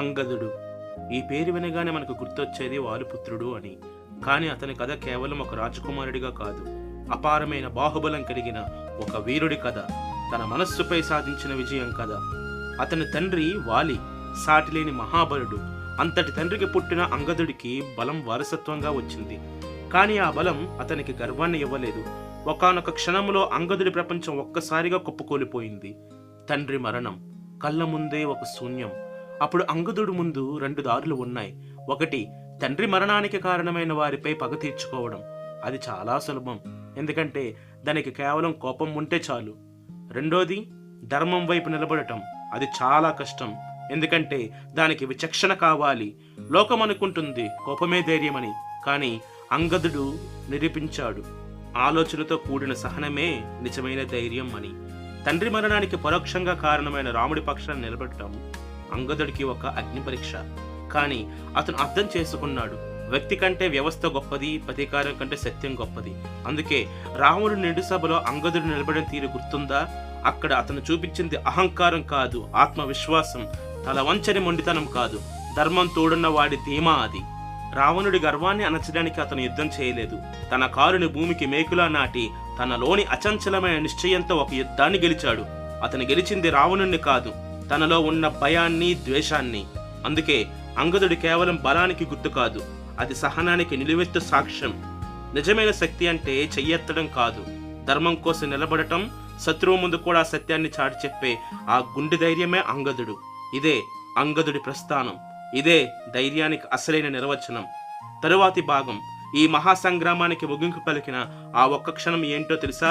అంగదుడు. ఈ పేరు వినగానే మనకు గుర్తొచ్చేది వాలుపుత్రుడు అని. కానీ అతని కథ కేవలం ఒక రాజకుమారుడిగా కాదు, అపారమైన బాహుబలం కలిగిన ఒక వీరుడి కథ, తన మనస్సుపై సాధించిన విజయం కథ. అతని తండ్రి వాలి సాటిలేని మహాబలుడు. అంతటి తండ్రికి పుట్టిన అంగదుడికి బలం వారసత్వంగా వచ్చింది. కానీ ఆ బలం అతనికి గర్వాన్ని ఇవ్వలేదు. ఒకానొక క్షణంలో అంగదుడి ప్రపంచం ఒక్కసారిగా కుప్పకూలిపోయింది. తండ్రి మరణం, కళ్ళ ముందే ఒక శూన్యం. అప్పుడు అంగదుడి ముందు రెండు దారులు ఉన్నాయి. ఒకటి, తండ్రి మరణానికి కారణమైన వారిపై పగ తీర్చుకోవడం. అది చాలా సులభం, ఎందుకంటే దానికి కేవలం కోపం ఉంటే చాలు. రెండోది, ధర్మం వైపు నిలబడటం. అది చాలా కష్టం, ఎందుకంటే దానికి విచక్షణ కావాలి. లోకం అనుకుంటుంది కోపమే ధైర్యమని, కానీ అంగదుడు నిరూపించాడు ఆలోచనతో కూడిన సహనమే నిజమైన ధైర్యం అని. తండ్రి మరణానికి పరోక్షంగా కారణమైన రాముడి పక్షాన్ని నిలబడటం అంగదుడికి ఒక అగ్ని పరీక్ష. కానీ అతను అర్థం చేసుకున్నాడు, వ్యక్తి కంటే వ్యవస్థ గొప్పది, ప్రతీకారం కంటే సత్యం గొప్పది. అందుకే రాముడు నిండు సభలో అంగదుడు నిలబడిన తీరు గుర్తుందా? అక్కడ అతను చూపించింది అహంకారం కాదు, ఆత్మవిశ్వాసం. తల వంచని మొండితనం కాదు, ధర్మం తోడున్న వాడి ధీమా అది. రావణుడి గర్వాన్ని అణచడానికి అతను యుద్ధం చేయలేదు. తన కారుని భూమికి మేకులా నాటి తనలోని అచంచలమైన నిశ్చయంతో ఒక యుద్ధాన్ని గెలిచాడు. అతను గెలిచింది రావణుణ్ణి కాదు, తనలో ఉన్న భయాన్ని, ద్వేషాన్ని. అందుకే అంగదుడు కేవలం బలానికి గుర్తు కాదు, అది సహనానికి నిలువెత్తు సాక్ష్యం. నిజమైన శక్తి అంటే చెయ్యెత్తడం కాదు, ధర్మం కోసం నిలబడటం, శత్రువు ముందు కూడా సత్యాన్ని చాటి చెప్పే ఆ గుండె ధైర్యమే అంగదుడు. ఇదే అంగదుడి ప్రస్థానం, ఇదే ధైర్యానికి అసలైన నిర్వచనం. తరువాతి భాగం ఈ మహాసంగ్రామానికి ముగింపు పలికిన ఆ ఒక్క క్షణం ఏంటో తెలుసా?